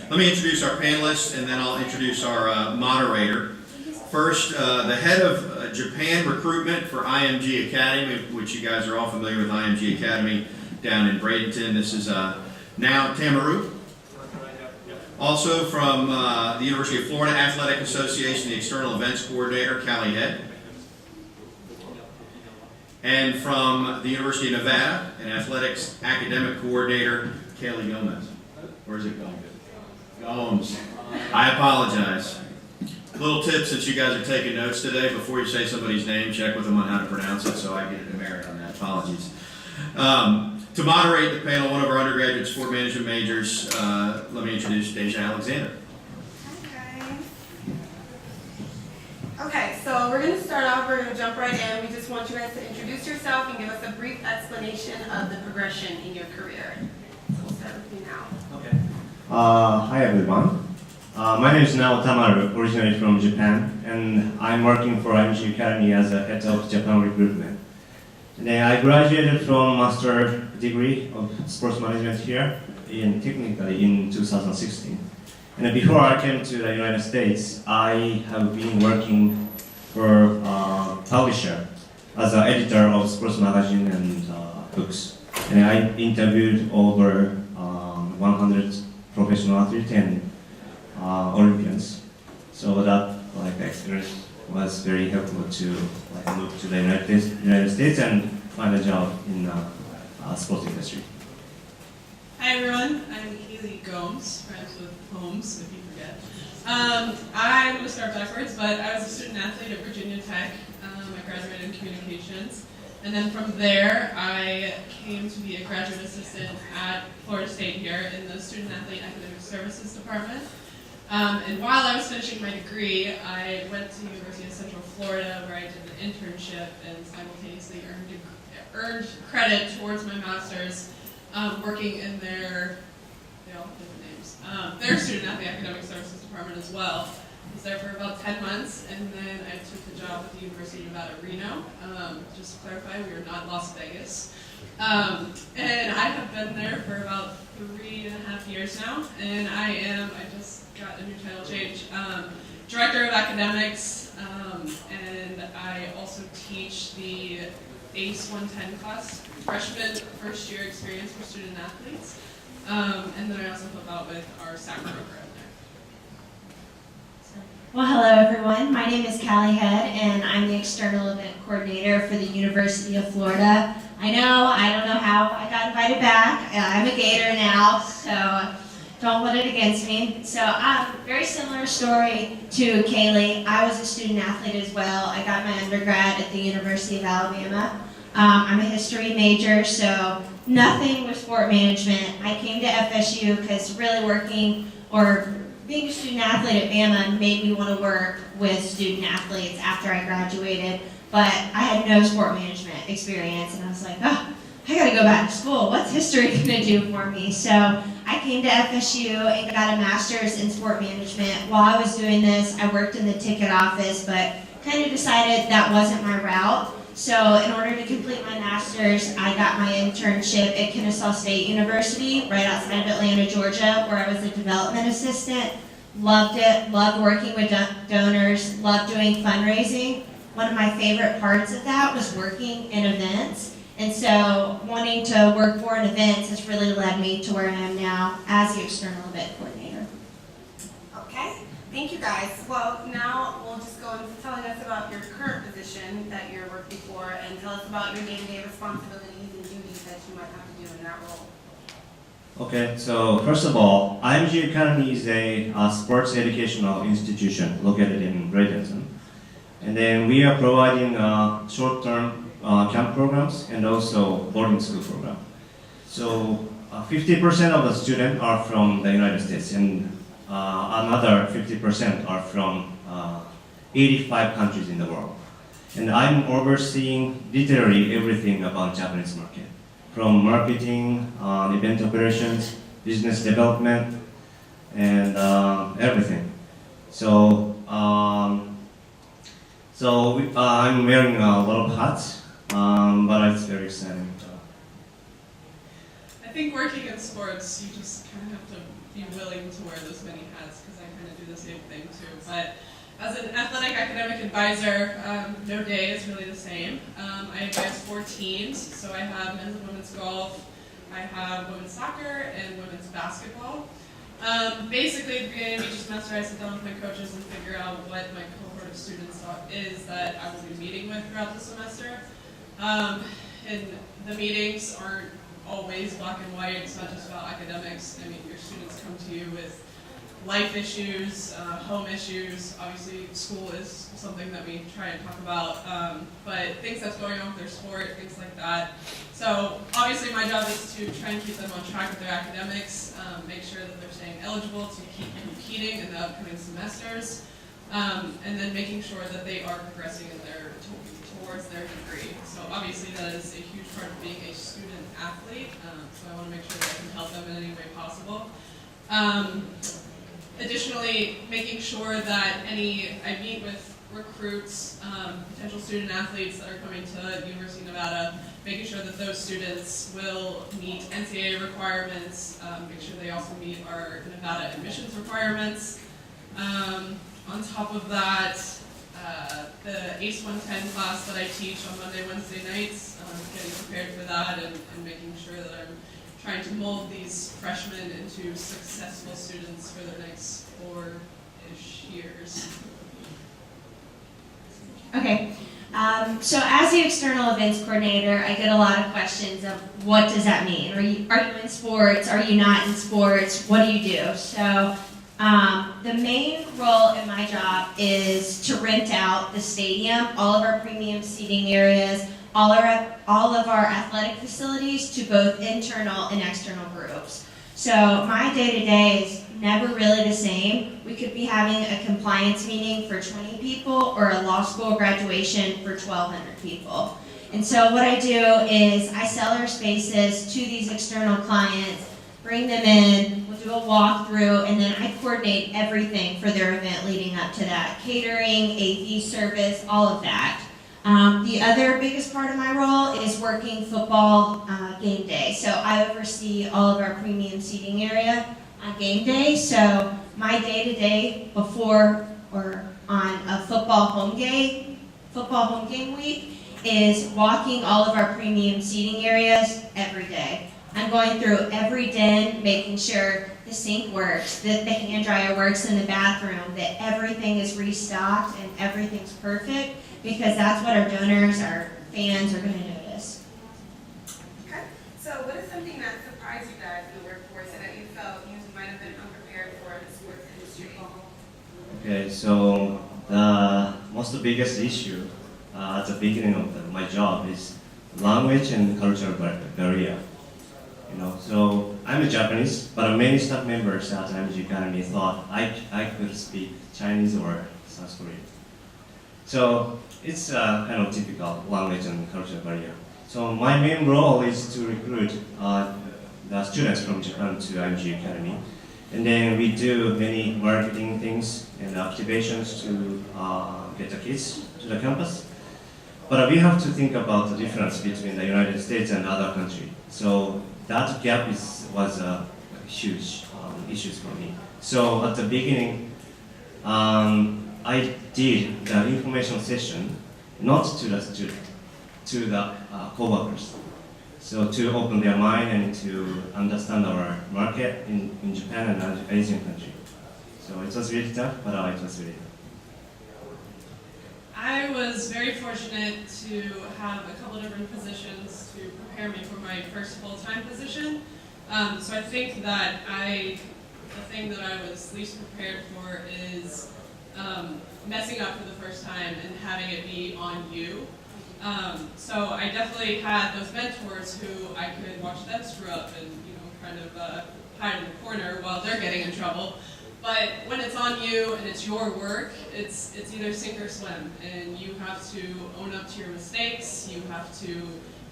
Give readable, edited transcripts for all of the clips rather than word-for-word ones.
Let me introduce our panelists and then I'll introduce our moderator. First, the head of Japan recruitment for IMG Academy, which you guys are all familiar with IMG Academy down in Bradenton. This is now Tamaru. Also from the University of Florida Athletic Association, the External Events Coordinator, Callie. And from the University of Nevada, an Athletics Academic Coordinator, Callie Gomes. Where is it going? Gomes. I apologize. Little tip, since you guys are taking notes today, before you say somebody's name, check with them on how to pronounce it so I get a demerit on that. Apologies. To moderate the panel, one of our undergraduate sport management majors, let me introduce Deja Alexander. Okay, so we're going to start off, we're going to jump right in. We just want you guys to introduce yourself and give us a brief explanation of the progression in your career. So we'll start with you now. Okay. Hi everyone. My name is Tamaru, originally from Japan, and I'm working for IMG Academy as a head of Japan recruitment. And then I graduated from master degree of sports management here technically in 2016. And before I came to the United States, I have been working for a publisher as an editor of sports magazine and books. And I interviewed over 100 professional athletes and Olympians. So that experience was very helpful to move to the United States and find a job in the sports industry. Hi everyone, I'm Kaleigh Gomes, friends with Gomes, if you forget. I'm going to start backwards, but I was a student athlete at Virginia Tech. I graduated in communications. And then from there, I came to be a graduate assistant at Florida State here in the Student Athlete Academic Services Department. And while I was finishing my degree, I went to the University of Central Florida where I did an internship and simultaneously earned credit towards my master's working in their, they all have different names, their Student Athlete Academic Services Department as well. I was there for about 10 months, and then I took the job at the University of Nevada, Reno. Just to clarify, we are not Las Vegas. And I have been there for about 3.5 years now, and I just got a new title change. Director of Academics, and I also teach the ACE 110 class, freshman first year experience for student athletes. And then I also help out with our summer program there. Well, hello everyone. My name is Callie, and I'm the External Event Coordinator for the University of Florida. I don't know how I got invited back. I'm a Gator now, so don't put it against me. So, very similar story to Kaleigh. I was a student athlete as well. I got my undergrad at the University of Alabama. I'm a history major, so nothing with sport management. I came to FSU because really being a student athlete at Bama made me want to work with student athletes after I graduated, but I had no sport management experience, and I was like, oh, I gotta go back to school. What's history gonna do for me? So I came to FSU and got a master's in sport management. While I was doing this, I worked in the ticket office, but kind of decided that wasn't my route. So in order to complete my master's, I got my internship at Kennesaw State University, right outside of Atlanta, Georgia, where I was a development assistant. Loved it, loved working with donors, loved doing fundraising. One of my favorite parts of that was working in events. And so wanting to work for an event has really led me to where I am now as the External Event Coordinator. Okay, thank you guys. Well, now we'll just go into telling us about your current position that you're working for and tell us about your day-to-day responsibilities and duties that you might have to do in that role. Okay, so first of all, IMG Academy is a sports educational institution located in Bradenton. And then we are providing short-term camp programs and also boarding school program. So 50% of the students are from the United States and another 50% are from 85 countries in the world. And I'm overseeing literally everything about Japanese market, from marketing, event operations, business development, and everything. So, I'm wearing a lot of hats, but it's very exciting. I think working in sports, you just kind of have to be willing to wear those many hats because I kind of do the same thing too. But as an athletic academic advisor, no day is really the same. I advise 4 teams, so I have men's and women's golf, I have women's soccer, and women's basketball. Basically, at the beginning of each semester, I sit down with my coaches and figure out what my cohort of students is that I will be meeting with throughout the semester. And the meetings aren't always black and white. It's not just about academics. I mean, your students come to you with life issues, home issues. Obviously, school is something that we try and talk about, but things that's going on with their sport, things like that. So obviously my job is to try and keep them on track with their academics, make sure that they're staying eligible to keep competing in the upcoming semesters, and then making sure that they are progressing in towards their degree. So obviously that is a huge part of being a student athlete, so I want to make sure that I can help them in any way possible. Additionally, making sure that I meet with recruits, potential student athletes that are coming to University of Nevada, making sure that those students will meet NCAA requirements, make sure they also meet our Nevada admissions requirements. On top of that, the ACE 110 class that I teach on Monday, Wednesday nights, getting prepared for that and making sure that I'm trying to mold these freshmen into successful students for the next 4-ish years. Okay. So as the external events coordinator, I get a lot of questions of what does that mean? Are you in sports? Are you not in sports? What do you do? So the main role in my job is to rent out the stadium, all of our premium seating areas, all of our athletic facilities to both internal and external groups. So my day-to-day is never really the same. We could be having a compliance meeting for 20 people or a law school graduation for 1,200 people. And so what I do is I sell our spaces to these external clients, bring them in, we'll do a walkthrough, and then I coordinate everything for their event leading up to that. Catering, AV service, all of that. The other biggest part of my role is working football game day. So I oversee all of our premium seating area on game day. So my day-to-day before or on a football home game week is walking all of our premium seating areas every day. I'm going through every den, making sure the sink works, that the hand dryer works in the bathroom, that everything is restocked and everything's perfect, because that's what our donors, our fans are going to notice. Okay, so what is something that surprised you guys in the workforce and that you felt you might have been unprepared for in the sports industry? Okay, so the most biggest issue at the beginning of my job is language and cultural barrier. So I'm a Japanese, but many staff members at MG Academy thought I could speak Chinese or South Korean. So it's kind of typical language and cultural barrier. So my main role is to recruit the students from Japan to MG Academy. And then we do many marketing things and activations to get the kids to the campus. But we have to think about the difference between the United States and other countries. So that gap was a huge issue for me. So at the beginning, I did the information session not to the student, to the co-workers. So to open their mind and to understand our market in Japan and Asian country. So it was really tough, but it was really tough. I was very fortunate to have a couple different positions to prepare me for my first full-time position. So I think that the thing that I was least prepared for is messing up for the first time and having it be on you. So I definitely had those mentors who I could watch them screw up and kind of hide in the corner while they're getting in trouble. But when it's on you and it's your work, it's either sink or swim, and you have to own up to your mistakes. You have to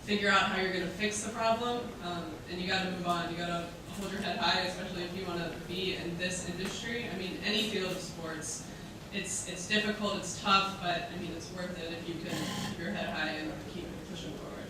figure out how you're going to fix the problem, and you got to move on. You got to hold your head high, especially if you want to be in this industry. I mean, any field of sports, it's difficult, it's tough, but I mean, it's worth it if you can keep your head high and keep pushing forward.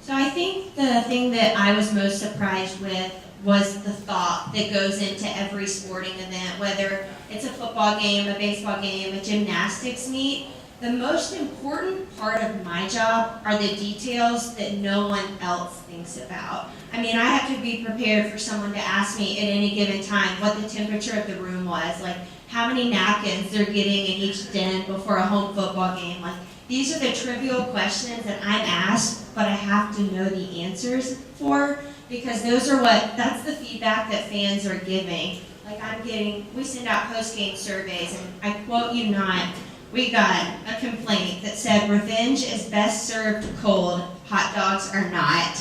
So I think the thing that I was most surprised with was the thought that goes into every sporting event, whether it's a football game, a baseball game, a gymnastics meet. The most important part of my job are the details that no one else thinks about. I mean, I have to be prepared for someone to ask me at any given time what the temperature of the room was, like how many napkins they're getting in each den before a home football game. Like, these are the trivial questions that I'm asked, but I have to know the answers for, because that's the feedback that fans are giving. Like we send out post-game surveys, and I quote you not, we got a complaint that said, "Revenge is best served cold, hot dogs are not."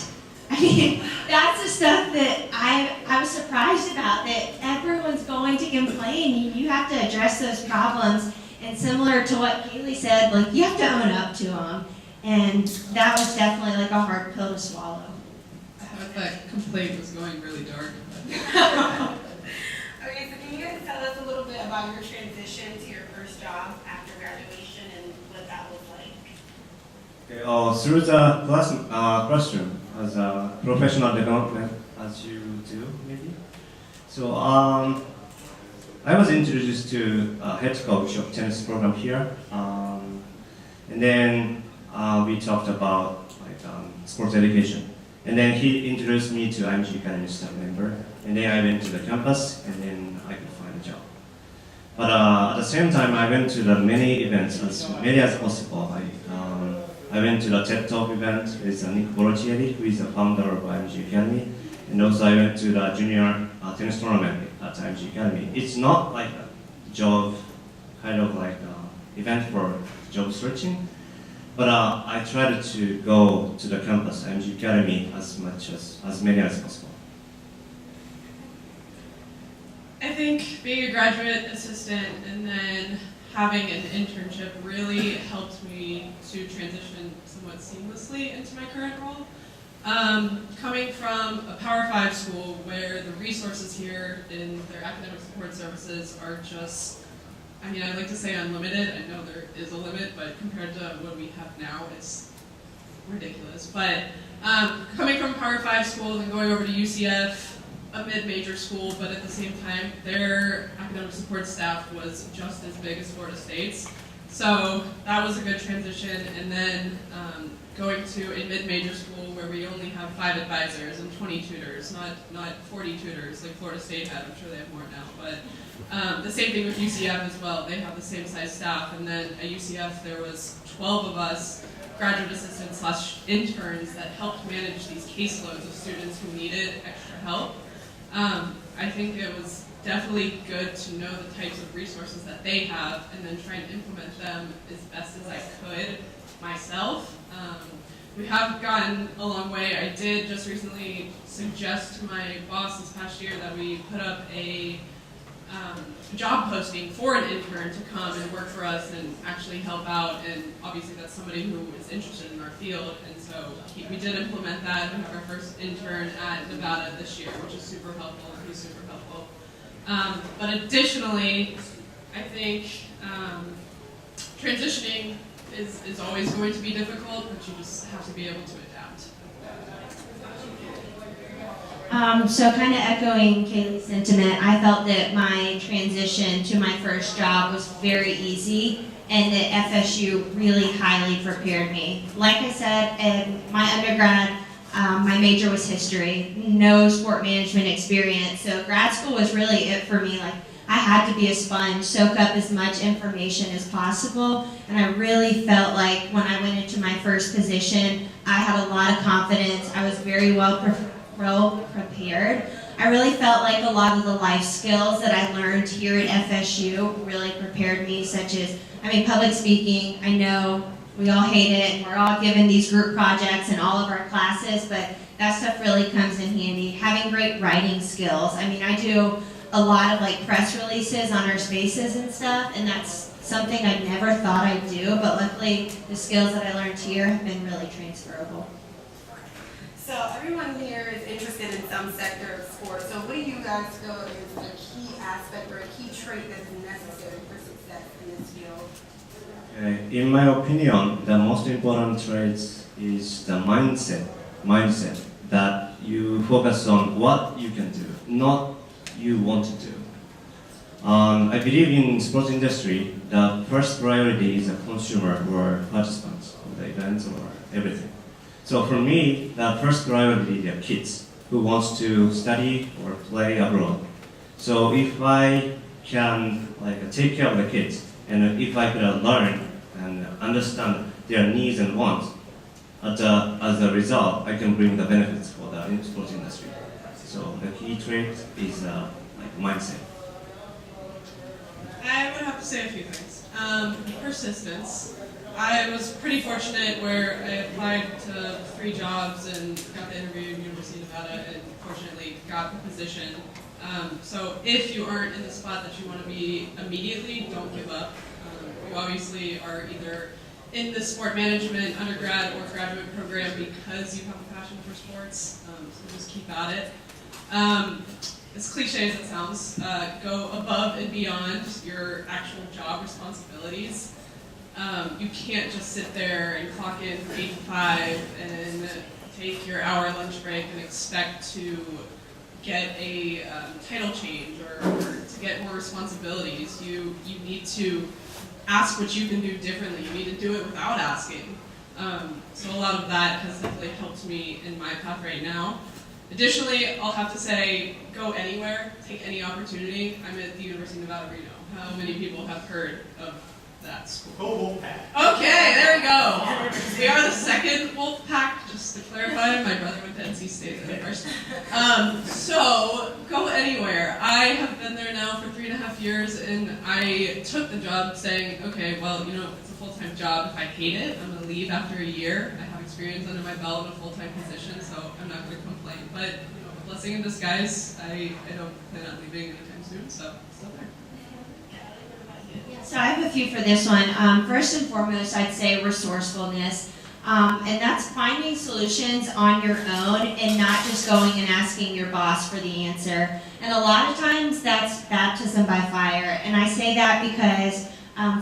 I mean, that's the stuff that I was surprised about, that everyone's going to complain. You have to address those problems. And similar to what Kaleigh said, like, you have to own up to them. And that was definitely like a hard pill to swallow. I thought that complaint was going really dark. Okay, so can you guys tell us a little bit about your transition to your first job after graduation and what that was like? Okay, through the classroom as a professional development, as you do, maybe. So I was introduced to head coach of tennis program here, and then we talked about sports education. And then he introduced me to IMG Academy staff member, and then I went to the campus, and then I could find a job. But at the same time, I went to the many events, as many as possible. I went to the TED Talk event with Nick Borocchieri, who is the founder of IMG Academy, and also I went to the junior tennis tournament at IMG Academy. It's not like a job, kind of like event for job searching, but I tried to go to the campus, IMG Academy, as many as possible. I think being a graduate assistant and then having an internship really helped me to transition somewhat seamlessly into my current role. Coming from a Power 5 school where the resources here in their academic support services are just, I mean, I like to say unlimited. I know there is a limit, but compared to what we have now, it's ridiculous. But coming from Power 5 schools and going over to UCF, a mid-major school, but at the same time, their academic support staff was just as big as Florida State's. So that was a good transition. And then going to a mid-major school where we only have 5 advisors and 20 tutors, not 40 tutors like Florida State had. I'm sure they have more now. But the same thing with UCF as well. They have the same size staff. And then at UCF, there was 12 of us graduate assistants / interns that helped manage these caseloads of students who needed extra help. I think it was definitely good to know the types of resources that they have and then try and implement them as best as I could myself. We have gotten a long way. I did just recently suggest to my boss this past year that we put up a job posting for an intern to come and work for us and actually help out, and obviously that's somebody who is interested in our field, and so we did implement that. We have our first intern at Nevada this year, which is super helpful, and he's super helpful. But additionally, I think transitioning is always going to be difficult, but you just have to be able to adapt. So kind of echoing Kaleigh's sentiment, I felt that my transition to my first job was very easy and that FSU really highly prepared me. Like I said, in my undergrad, my major was history, no sport management experience, so grad school was really it for me. Like, I had to be a sponge, soak up as much information as possible, and I really felt like when I went into my first position, I had a lot of confidence. I was very well prepared. I really felt like a lot of the life skills that I learned here at FSU really prepared me, such as, public speaking. I know we all hate it, and we're all given these group projects in all of our classes, but that stuff really comes in handy. Having great writing skills. I do a lot of press releases on our spaces and stuff, and that's something I never thought I'd do, but luckily the skills that I learned here have been really transferable. So everyone here is interested in some sector of sports. So what do you guys feel is a key aspect or a key trait that's necessary for success in this field? In my opinion, the most important trait is the mindset mindset that you focus on what you can do, not you want to do. I believe in sports industry, the first priority is a consumer or participants of the events or everything. So for me, the first priority are kids who wants to study or play abroad. So if I can take care of the kids, and if I could learn and understand their needs and wants, as a result, I can bring the benefits for the sports industry. So the key trait is mindset. I would have to say a few things. Persistence. I was pretty fortunate where I applied to 3 jobs and got the interview at University of Nevada and fortunately got the position. So if you aren't in the spot that you want to be immediately, don't give up. You obviously are either in the sport management undergrad or graduate program because you have a passion for sports, so just keep at it. As cliche as it sounds, go above and beyond your actual job responsibilities. You can't just sit there and clock in 8 to 5 and take your hour lunch break and expect to get a title change or to get more responsibilities. You need to ask what you can do differently. You need to do it without asking. So a lot of that has definitely helped me in my path right now. Additionally, I'll have to say, go anywhere, take any opportunity. I'm at the University of Nevada, Reno. How many people have heard of that school? Go Wolfpack. Okay, there we go. We are the second Wolfpack, just to clarify. My brother went to NC State at first. So, go anywhere. I have been there now for 3.5 years, and I took the job saying, okay, well, it's a full-time job. If I hate it, I'm going to leave after a year. I have experience under my belt in a full-time position, so I'm not going to complain. But, blessing in disguise, I don't plan on leaving anytime soon, so still there. So I have a few for this one. First and foremost, I'd say resourcefulness. And that's finding solutions on your own and not just going and asking your boss for the answer. And a lot of times that's baptism by fire. And I say that because,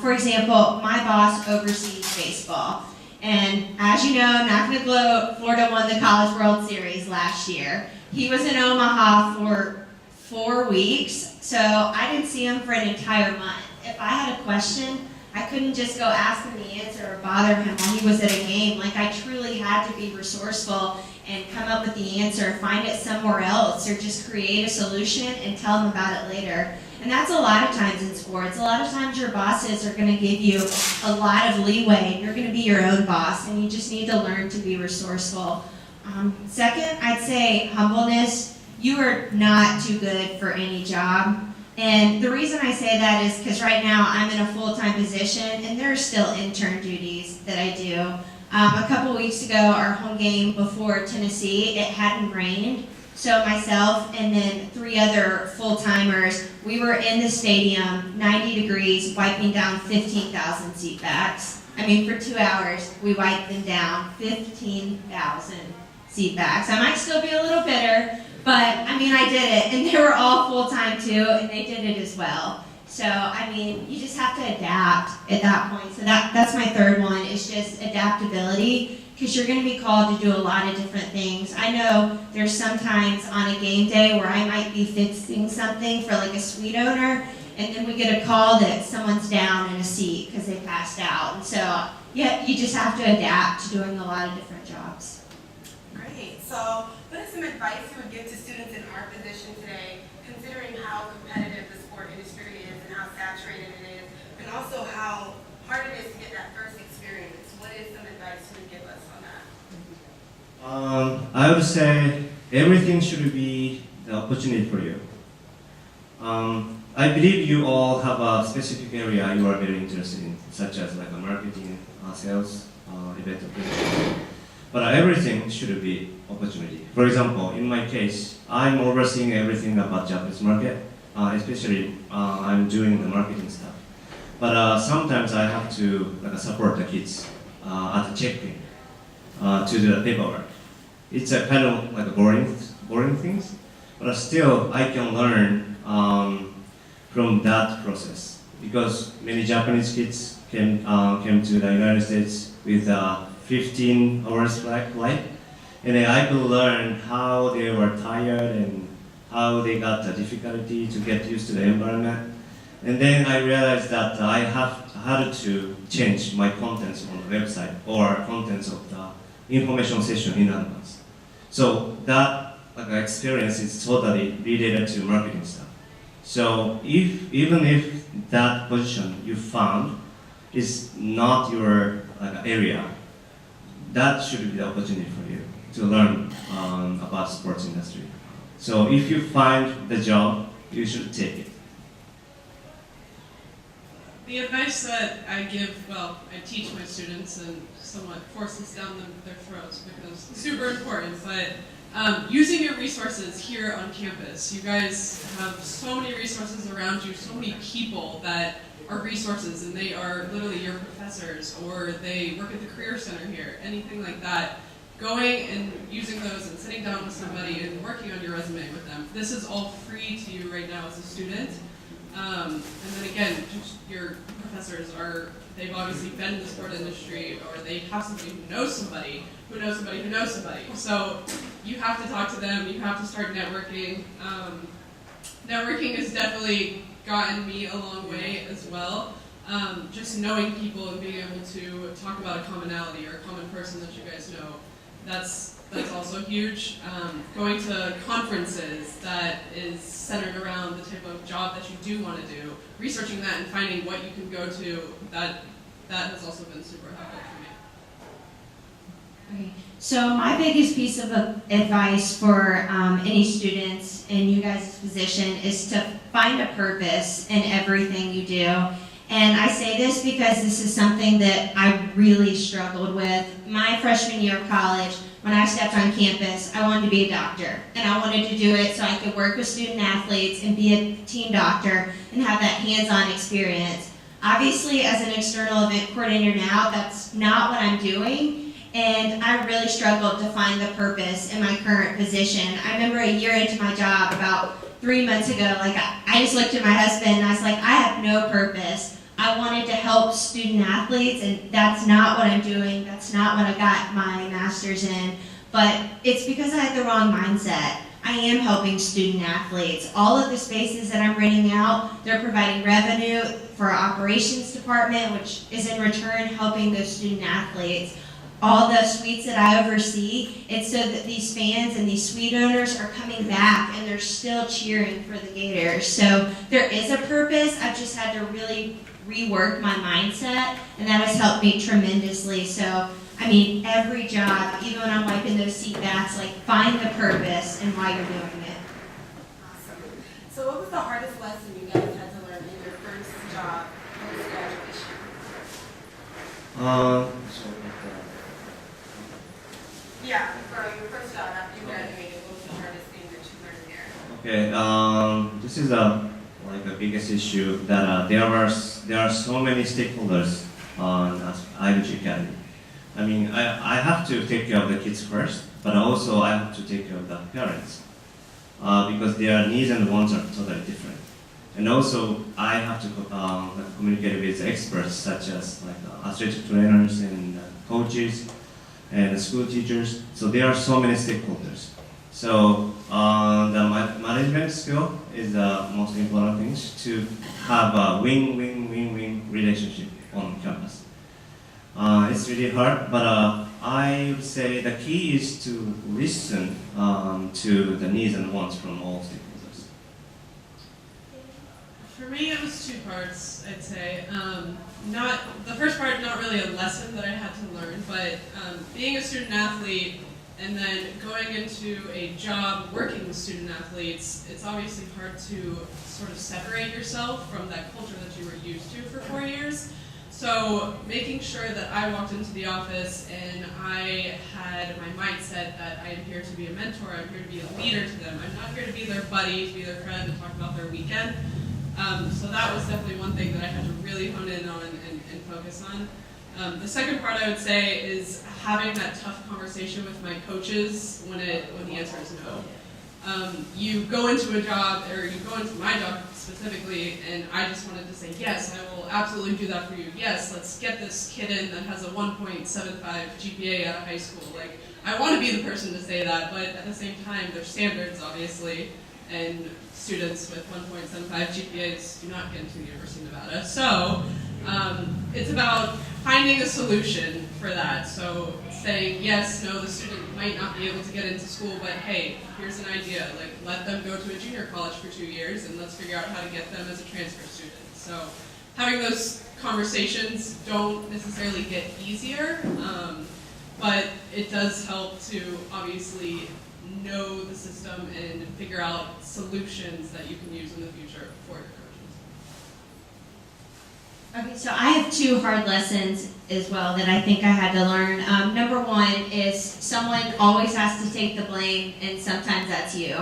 for example, my boss oversees baseball. And as you know, not gonna gloat, Florida won the College World Series last year. He was in Omaha for 4 weeks, so I didn't see him for an entire month. If I had a question, I couldn't just go ask him the answer or bother him while he was at a game. I truly had to be resourceful and come up with the answer, find it somewhere else, or just create a solution and tell him about it later. And that's a lot of times in sports. A lot of times your bosses are going to give you a lot of leeway. You're going to be your own boss, and you just need to learn to be resourceful. Second, I'd say humbleness. You are not too good for any job. And the reason I say that is because right now I'm in a full-time position and there are still intern duties that I do. A couple weeks ago, our home game before Tennessee, it hadn't rained. So myself and then 3 other full-timers, we were in the stadium, 90 degrees, wiping down 15,000 seat backs. For 2 hours, we wiped them down, 15,000 seat backs. I might still be a little bitter, but I did it, and they were all full-time too, and they did it as well. So, you just have to adapt at that point. So that's my third one, is just adaptability, because you're going to be called to do a lot of different things. I know there's sometimes on a game day where I might be fixing something for a suite owner, and then we get a call that someone's down in a seat because they passed out. And so, yeah, you just have to adapt to doing a lot of different jobs. Great. So, what is some advice you would give to students in our position today, considering how competitive the sport industry is and how saturated it is, and also how hard it is to get that first experience? What is some advice you would give us on that? I would say everything should be the opportunity for you. I believe you all have a specific area you are very interested in, such as a marketing, sales, event operation. But everything should be opportunity. For example, in my case, I'm overseeing everything about Japanese market, especially I'm doing the marketing stuff. But sometimes I have to support the kids at the check-in to do the paperwork. It's a kind of boring things, but still I can learn from that process, because many Japanese kids came to the United States with 15 hours flight, And then I could learn how they were tired and how they got the difficulty to get used to the environment. And then I realized that I had to change my contents on the website or contents of the information session in advance. So that experience is totally related to marketing stuff. So even if that position you found is not your area, that should be the opportunity for you to learn about sports industry. So if you find the job, you should take it. The advice that I give, well, I teach my students and somewhat force this down their throats because it's super important, but using your resources here on campus. You guys have so many resources around you, so many people that are resources, and they are literally your professors, or they work at the Career Center here, anything like that. Going and using those and sitting down with somebody and working on your resume with them. This is all free to you right now as a student. And then again, just your professors they've obviously been in the sport industry, or they have somebody who knows somebody who knows somebody who knows somebody. So you have to talk to them, you have to start networking. Networking has definitely gotten me a long way as well. Just knowing people and being able to talk about a commonality or a common person that you guys know, that's also huge. Going to conferences that is centered around the type of job that you do want to do, researching that and finding what you can go to, that has also been super helpful for me. Okay. So my biggest piece of advice for any students in you guys' position is to find a purpose in everything you do. And I say this because this is something that I really struggled with. My freshman year of college, when I stepped on campus, I wanted to be a doctor. And I wanted to do it so I could work with student athletes and be a team doctor and have that hands-on experience. Obviously, as an external event coordinator now, that's not what I'm doing. And I really struggled to find the purpose in my current position. I remember a year into my job, about 3 months ago, I just looked at my husband and I was like, I have no purpose. I wanted to help student athletes, and that's not what I'm doing. That's not what I got my master's in. But it's because I had the wrong mindset. I am helping student athletes. All of the spaces that I'm renting out, they're providing revenue for our operations department, which is in return helping those student athletes. All the suites that I oversee, it's so that these fans and these suite owners are coming back and they're still cheering for the Gators. So there is a purpose. I've just had to really rework my mindset, and that has helped me tremendously. So, I mean, every job, even when I'm wiping those seat backs, find the purpose and why you're doing it. Awesome. So what was the hardest lesson you guys had to learn in your first job post-graduation? Yeah, for your first job after you graduated, what was the hardest thing that you learned there? Okay, this is the biggest issue that there are so many stakeholders on IBG Academy. I mean, I have to take care of the kids first, but also I have to take care of the parents because their needs and wants are totally different. And also I have to communicate with experts such as athletic trainers and coaches and school teachers. So there are so many stakeholders. So the management skill is the most important thing to have a win-win-win-win relationship on campus. It's really hard, but I would say the key is to listen to the needs and wants from all stakeholders. For me, it was two parts, I'd say. Not the first part, not really a lesson that I had to learn, but being a student athlete and then going into a job working with student athletes, it's obviously hard to sort of separate yourself from that culture that you were used to for 4 years. So making sure that I walked into the office and I had my mindset that I am here to be a mentor, I'm here to be a leader to them. I'm not here to be their buddy, to be their friend, and talk about their weekend. So that was definitely one thing that I had to really hone in on and focus on. The second part I would say is having that tough conversation with my coaches when the answer is no. You go into a job, or you go into my job specifically, and I just wanted to say, yes, I will absolutely do that for you. Yes, let's get this kid in that has a 1.75 GPA out of high school. I want to be the person to say that, but at the same time, there's standards, obviously, and students with 1.75 GPAs do not get into the University of Nevada. So it's about finding a solution for that. So saying, yes, no, the student might not be able to get into school, but hey, here's an idea. Like, let them go to a junior college for 2 years, and let's figure out how to get them as a transfer student. So having those conversations don't necessarily get easier, but it does help to obviously know the system and figure out solutions that you can use in the future for your coaches. Okay, so I have 2 hard lessons as well that I think I had to learn. Number 1 is someone always has to take the blame, and sometimes that's you.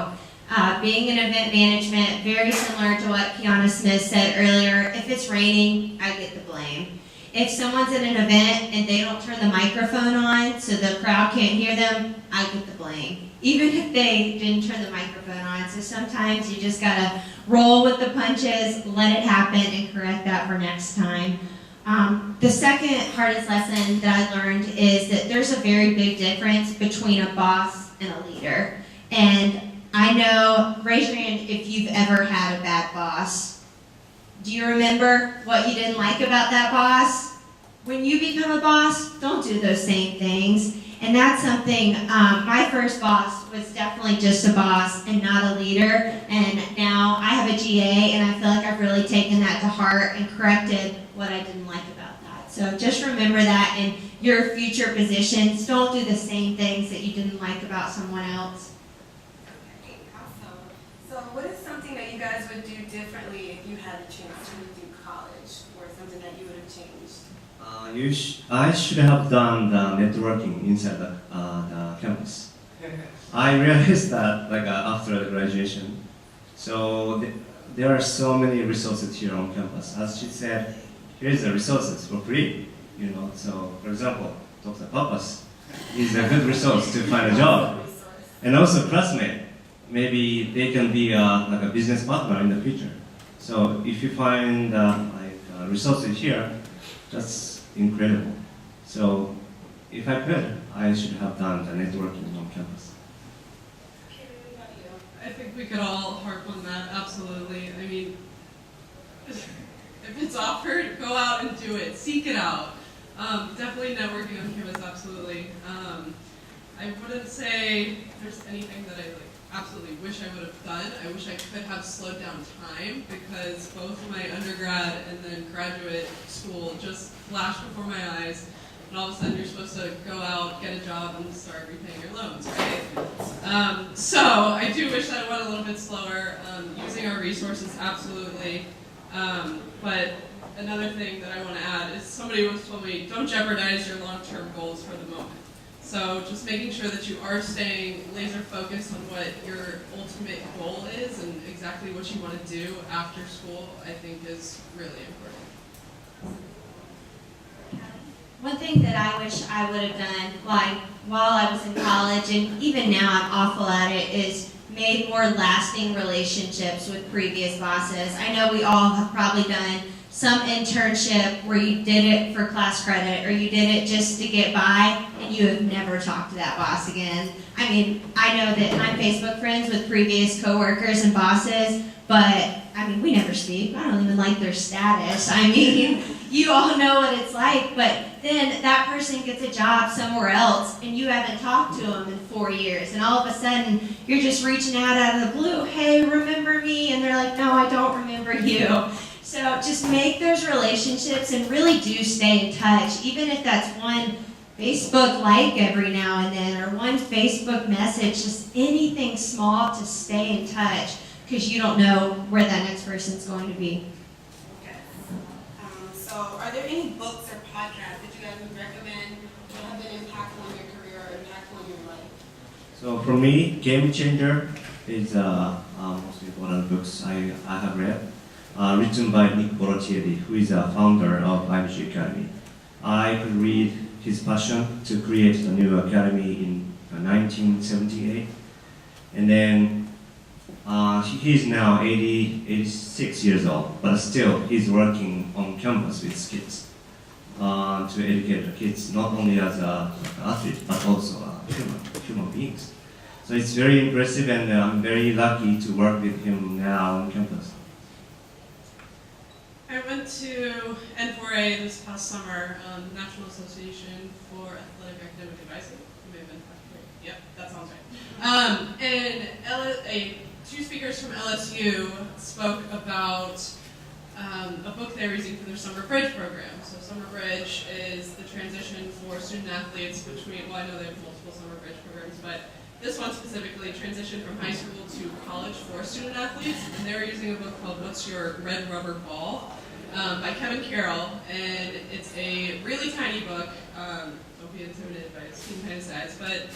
Being in event management, very similar to what Kiana Smith said earlier, if it's raining, I get the blame. If someone's at an event and they don't turn the microphone on so the crowd can't hear them, I get the blame. Even if they didn't turn the microphone on. So sometimes you just gotta roll with the punches, let it happen, and correct that for next time. The second hardest lesson that I learned is that there's a very big difference between a boss and a leader. And I know, raise your hand if you've ever had a bad boss. Do you remember what you didn't like about that boss? When you become a boss, don't do those same things. And that's something, my first boss was definitely just a boss and not a leader. And now I have a GA, and I feel like I've really taken that to heart and corrected what I didn't like about that. So just remember that in your future positions. Don't do the same things that you didn't like about someone else. Okay, awesome. So what is something that you guys would do differently if you had a chance to redo college, or something that you would have changed? I should have done the networking inside the campus. I realized that after graduation, so there are so many resources here on campus. As she said, here's the resources for free. So for example, Dr. Papas is a good resource to find a job, and also classmate. Maybe they can be a business partner in the future. So if you find resources here, that's incredible. So if I could, I should have done the networking on campus. I think we could all harp on that, absolutely. I mean, if it's offered, go out and do it. Seek it out. Definitely networking on campus, absolutely. I wouldn't say there's anything that I absolutely wish I would have done. I wish I could have slowed down time, because both my undergrad and then graduate school just flashed before my eyes, and all of a sudden you're supposed to go out, get a job, and start repaying your loans, right? So I do wish that it went a little bit slower. Using our resources, absolutely. But another thing that I want to add is somebody once told me, don't jeopardize your long-term goals for the moment. So just making sure that you are staying laser focused on what your ultimate goal is and exactly what you want to do after school, I think is really important. One thing that I wish I would have done, while I was in college, and even now I'm awful at it, is made more lasting relationships with previous bosses. I know we all have probably done some internship where you did it for class credit, or you did it just to get by, and you have never talked to that boss again. I mean, I know that I'm Facebook friends with previous coworkers and bosses, but I mean, we never speak. I don't even like their status. I mean, you all know what it's like, but then that person gets a job somewhere else, and you haven't talked to them in 4 years, and all of a sudden, you're just reaching out of the blue, hey, remember me? And they're like, no, I don't remember you. So just make those relationships and really do stay in touch, even if that's one Facebook like every now and then, or one Facebook message, just anything small to stay in touch, because you don't know where that next person's going to be. Okay. So are there any books or podcasts that you guys would recommend that have been impactful on your career or impactful on your life? So for me, Game Changer is most important books I have read. Written by Nick Boratieri, who is a founder of IMG Academy. I could read his passion to create the new academy in 1978. And then he is now 86 years old, but still he's working on campus with kids. to educate the kids, not only as an athlete, but also human beings. So it's very impressive, and I'm very lucky to work with him now on campus. I went to N4A this past summer, National Association for Athletic Academic Advising. You may have been F3. Yep, that sounds right. And two speakers from LSU spoke about a book they're using for their Summer Bridge program. So Summer Bridge is the transition for student athletes between, well, I know they have multiple Summer Bridge programs, but this one specifically, transition from high school to college for student athletes, and they're using a book called What's Your Red Rubber Ball? By Kevin Carroll, and it's a really tiny book. Don't be intimidated by its teeny tiny size, but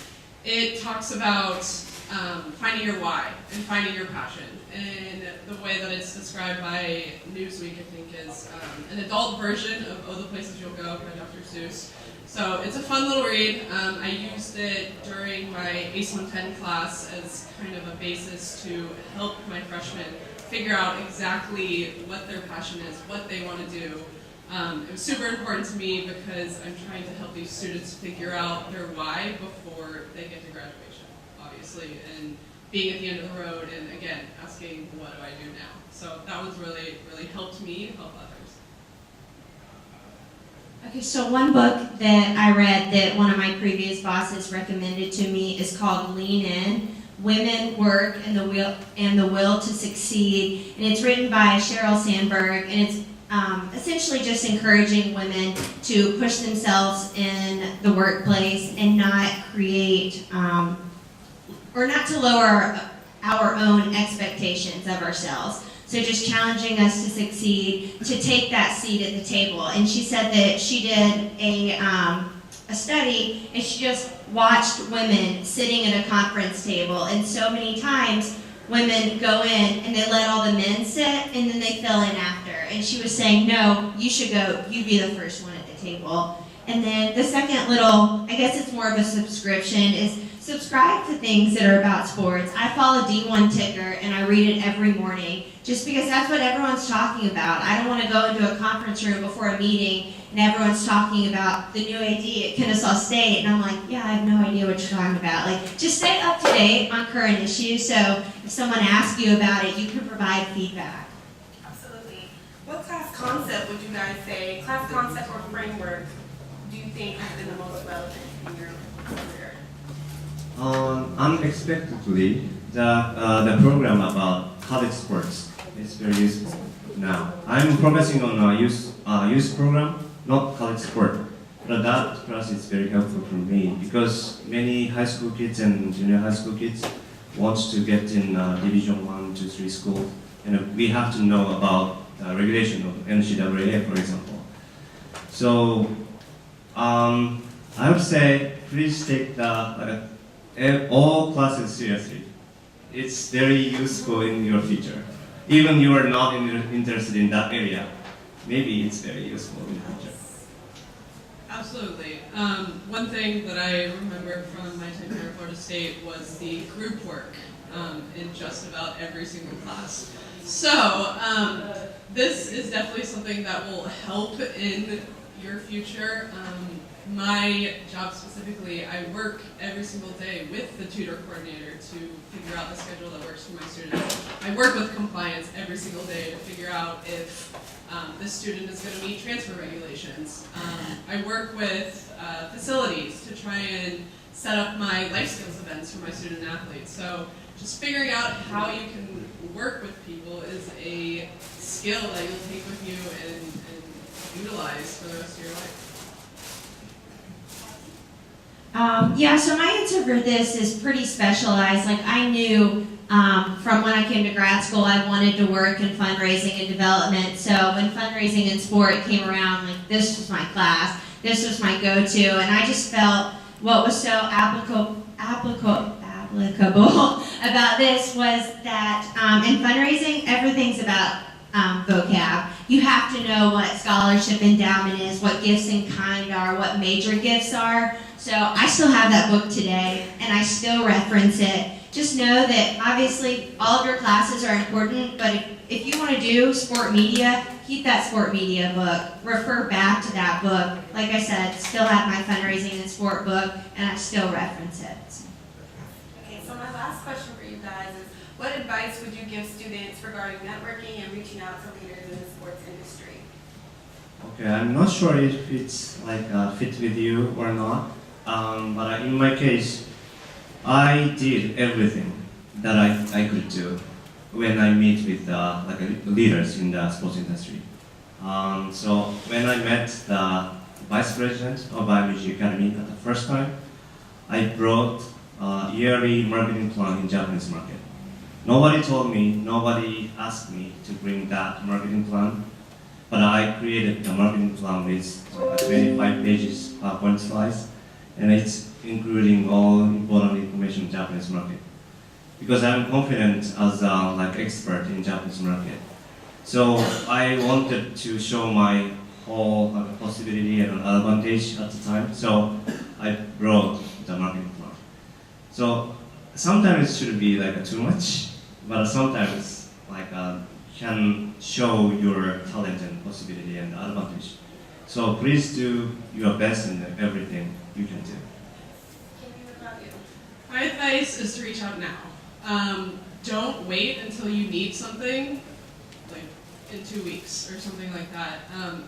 it talks about finding your why and finding your passion. And the way that it's described by Newsweek, I think, is an adult version of Oh, the Places You'll Go by Dr. Seuss. So it's a fun little read. I used it during my ACE 110 class as kind of a basis to help my freshmen figure out exactly what their passion is, what they want to do. It was super important to me because I'm trying to help these students figure out their why before they get to graduation, obviously, and being at the end of the road and, again, asking, what do I do now? So that one's really, really helped me help others. Okay, so one book that I read that one of my previous bosses recommended to me is called Lean In: Women, Work, and the Will to Succeed. And it's written by Sheryl Sandberg, and it's essentially just encouraging women to push themselves in the workplace and not create, or not to lower our own expectations of ourselves. So just challenging us to succeed, to take that seat at the table. And she said that she did a study, and she just watched women sitting at a conference table, and so many times women go in and they let all the men sit, and then they fill in after. And she was saying, no, you should go, you be the first one at the table. And then the second little, I guess it's more of a subscription, is subscribe to things that are about sports. I follow D1 Ticker, and I read it every morning, just because that's what everyone's talking about. I don't want to go into a conference room before a meeting and everyone's talking about the new AD at Kennesaw State, and I'm like, yeah, I have no idea what you're talking about. Like, just stay up to date on current issues, so if someone asks you about it, you can provide feedback. Absolutely. What class concept would you guys say, class concept or framework, do you think has been the most relevant in your career? Unexpectedly, the program about college sports is very useful now. I'm focusing on a youth program, not college sport. But that class is very helpful for me because many high school kids and junior high school kids want to get in Division 1, 2, 3 school, and we have to know about the regulation of NCAA, for example. So I would say please take all classes seriously. It's very useful in your future. Even you are not interested in that area, maybe it's very useful in the future. Absolutely. One thing that I remember from my time here at Florida State was the group work in just about every single class. So this is definitely something that will help in your future. My job specifically, I work every single day with the tutor coordinator to figure out the schedule that works for my students. I work with compliance every single day to figure out if this student is going to meet transfer regulations. I work with facilities to try and set up my life skills events for my student athletes. So just figuring out how you can work with people is a skill that you'll take with you and utilize for the rest of your life. Yeah, so my answer for this is pretty specialized. Like, I knew from when I came to grad school, I wanted to work in fundraising and development. So when fundraising and sport came around, like, this was my class, this was my go-to, and I just felt what was so applicable about this was that in fundraising, everything's about vocab. You have to know what scholarship endowment is, what gifts in kind are, what major gifts are. So I still have that book today, and I still reference it just know that obviously all of your classes are important, but if you want to do sport media, keep that sport media book. Refer back to that book. Like I said, still have my fundraising and sport book, and I still reference it. Okay, so my last question for you guys is, what advice would you give students regarding networking and reaching out to leaders in the sports industry? Okay, I'm not sure if it's like fit with you or not, but in my case, I did everything that I could do when I meet with leaders in the sports industry. So when I met the vice president of IMG Academy at the first time, I brought a yearly marketing plan in Japanese market. Nobody told me, nobody asked me to bring that marketing plan, but I created the marketing plan with 25 pages PowerPoint slides, and it's including all important information in Japanese market. Because I'm confident as expert in Japanese market. So I wanted to show my whole possibility and advantage at the time. So I brought the marketing plan. So sometimes it should be too much, but sometimes can show your talent and possibility and advantage. So please do your best in everything you can do. What about you? My advice is to reach out now. Don't wait until you need something, like in 2 weeks or something like that.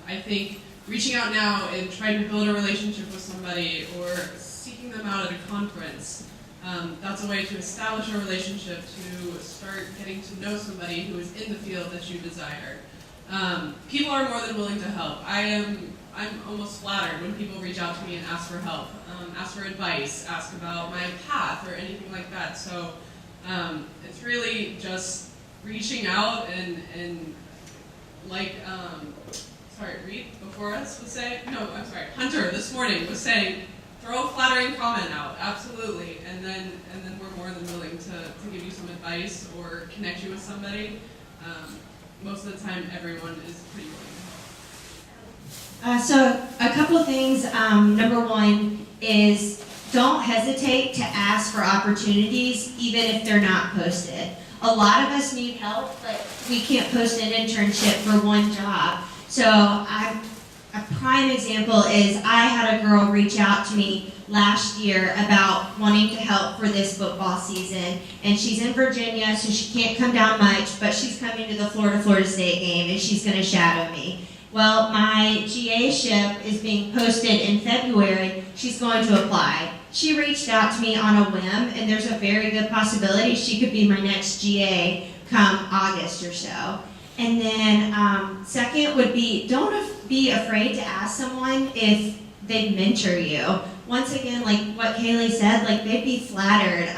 I think reaching out now and trying to build a relationship with somebody or seeking them out at a conference, that's a way to establish a relationship, to start getting to know somebody who is in the field that you desire. People are more than willing to help. I'm almost flattered when people reach out to me and ask for help, ask for advice, ask about my path or anything like that. So it's really just reaching out and like, Reed before us was saying, Hunter this morning was saying, throw a flattering comment out, absolutely, and then we're more than willing to give you some advice or connect you with somebody. Most of the time, everyone is pretty willing to help. So a couple things. Number one is don't hesitate to ask for opportunities, even if they're not posted. A lot of us need help, but we can't post an internship for one job. So a prime example is I had a girl reach out to me last year about wanting to help for this football season. And she's in Virginia, so she can't come down much, but she's coming to the Florida State game, and she's going to shadow me. Well, my GA ship is being posted in February. She's going to apply. She reached out to me on a whim, and there's a very good possibility she could be my next GA come August or so. And then second would be, don't be afraid to ask someone if they'd mentor you. Once again, like what Kaleigh said, they'd be flattered.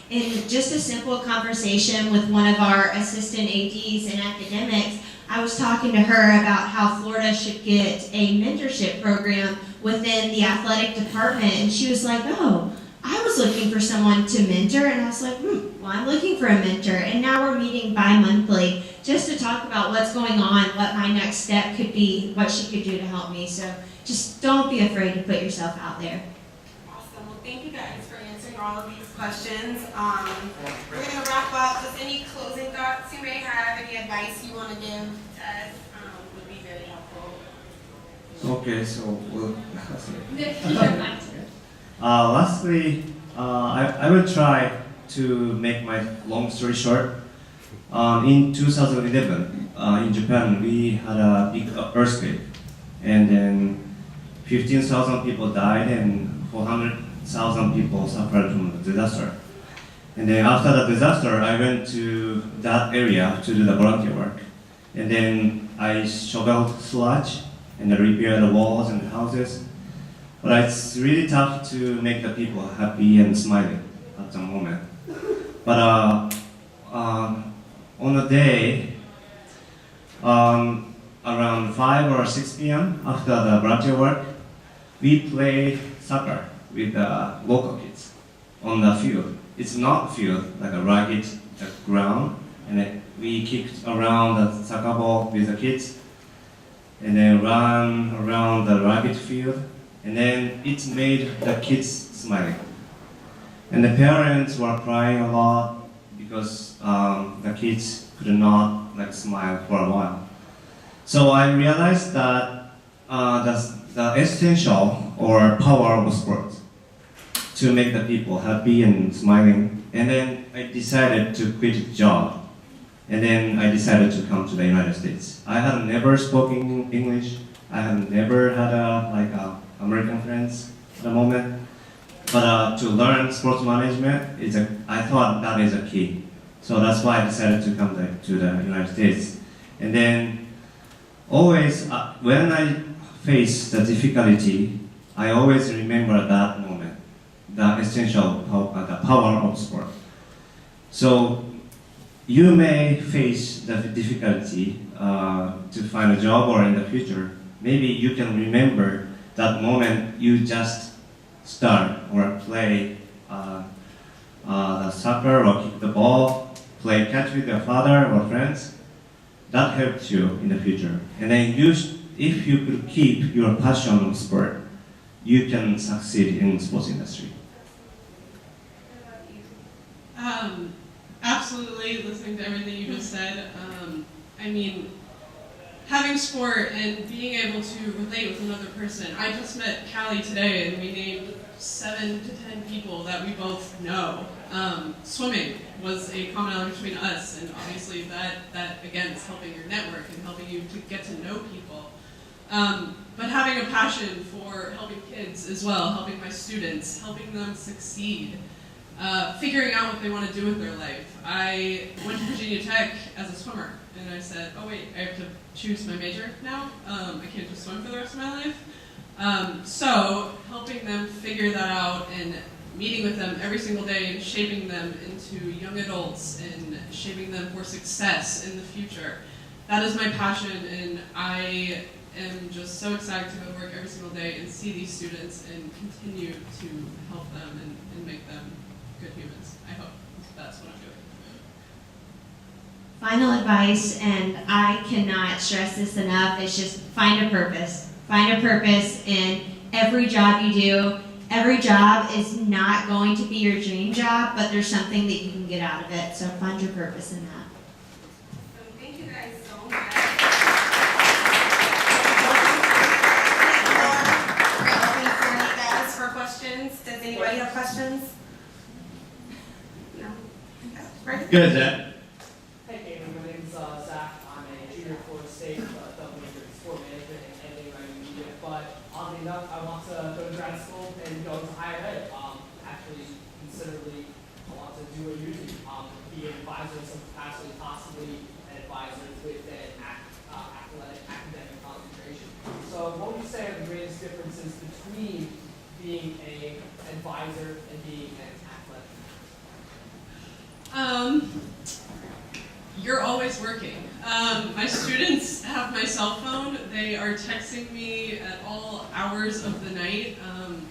In just a simple conversation with one of our assistant ADs in academics, I was talking to her about how Florida should get a mentorship program within the athletic department, and she was like, oh, I was looking for someone to mentor, and I was like, well, I'm looking for a mentor, and now we're meeting bi-monthly just to talk about what's going on, what my next step could be, what she could do to help me. So just don't be afraid to put yourself out there. Awesome. Well, thank you guys for answering all of these questions. We're going to wrap up. Just any closing thoughts you may have, any advice you want to give to us would be very helpful. Okay, so lastly, I will try to make my long story short. In 2011, in Japan, we had a big earthquake, and then 15,000 people died and 400,000 people suffered from the disaster. And then after the disaster, I went to that area to do the volunteer work. And then I shoveled sludge and I repaired the walls and the houses. But it's really tough to make the people happy and smiling at the moment. But on a day, around 5 or 6 p.m. after the volunteer work, we played soccer with the local kids on the field. It's not field, like a rugged ground, and we kicked around the soccer ball with the kids, and then run around the rugged field, and then it made the kids smiling. And the parents were crying a lot because the kids could not like smile for a while. So I realized that the essential or power of sports to make the people happy and smiling. And then I decided to quit the job. And then I decided to come to the United States. I had never spoken English. I have never had American friends at the moment. But to learn sports management, I thought that is a key. So that's why I decided to come to the United States. And then always, when I face the difficulty, I always remember that moment, the essential, the power of sport. So you may face the difficulty to find a job or in the future. Maybe you can remember that moment you just start or play the soccer or kick the ball, play catch with your father or friends. That helps you in the future. And then if you could keep your passion on sport, you can succeed in the sports industry. Absolutely, listening to everything you just said. I mean, having sport and being able to relate with another person. I just met Callie today and we named 7 to 10 people that we both know. Swimming was a commonality between us, and obviously that again is helping your network and helping you to get to know people. But having a passion for helping kids as well, helping my students, helping them succeed, figuring out what they want to do with their life. I went to Virginia Tech as a swimmer, and I said, oh wait, I have to choose my major now? I can't just swim for the rest of my life? So helping them figure that out and meeting with them every single day and shaping them into young adults and shaping them for success in the future. That is my passion, and I am just so excited to go to work every single day and see these students and continue to help them and make them good humans. I hope that's what I'm doing. Final advice, and I cannot stress this enough, is just find a purpose. Find a purpose in every job you do. Every job is not going to be your dream job, but there's something that you can get out of it. So find your purpose in that. So thank you guys so much. We're open for you guys for questions. Does anybody have questions? No? Okay. Ready? Good, Zach. Hey, Kaleigh, my name's Zach. I'm a junior at Florida State, double major in sport management and editing writing media. But oddly enough, I want to go to grad school and go into higher ed. Actually, considerably, I want to do what you do. Be an advisor in some capacity, possibly an advisor with an athletic academic concentration. So, what would you say are the greatest differences between being an advisor and being an athletic? You're always working. My students have my cell phone. They are texting me at all hours of the night.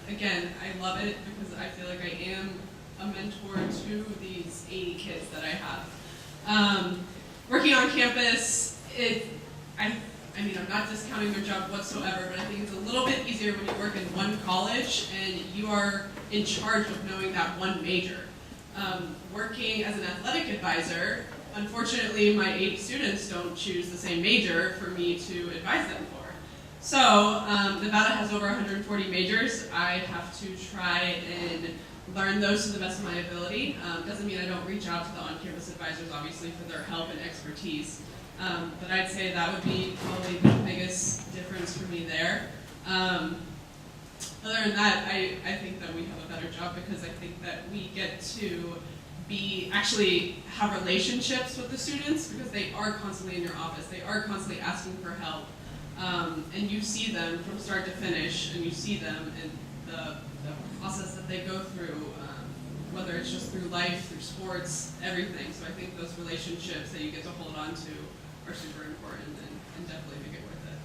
Again, I love it because I feel like I am a mentor to these 80 kids that I have. Working on campus, I mean, I'm not discounting their job whatsoever, but I think it's a little bit easier when you work in one college and you are in charge of knowing that one major. Working as an athletic advisor, unfortunately, my 80 students don't choose the same major for me to advise them for. So, Nevada has over 140 majors. I have to try and learn those to the best of my ability. Doesn't mean I don't reach out to the on-campus advisors, obviously, for their help and expertise. But I'd say that would be probably the biggest difference for me there. Other than that, I think that we have a better job because I think that we get to actually have relationships with the students because they are constantly in your office. They are constantly asking for help. And you see them from start to finish, and you see them in the process that they go through, whether it's just through life, through sports, everything. So I think those relationships that you get to hold on to are super important and definitely make it worth it.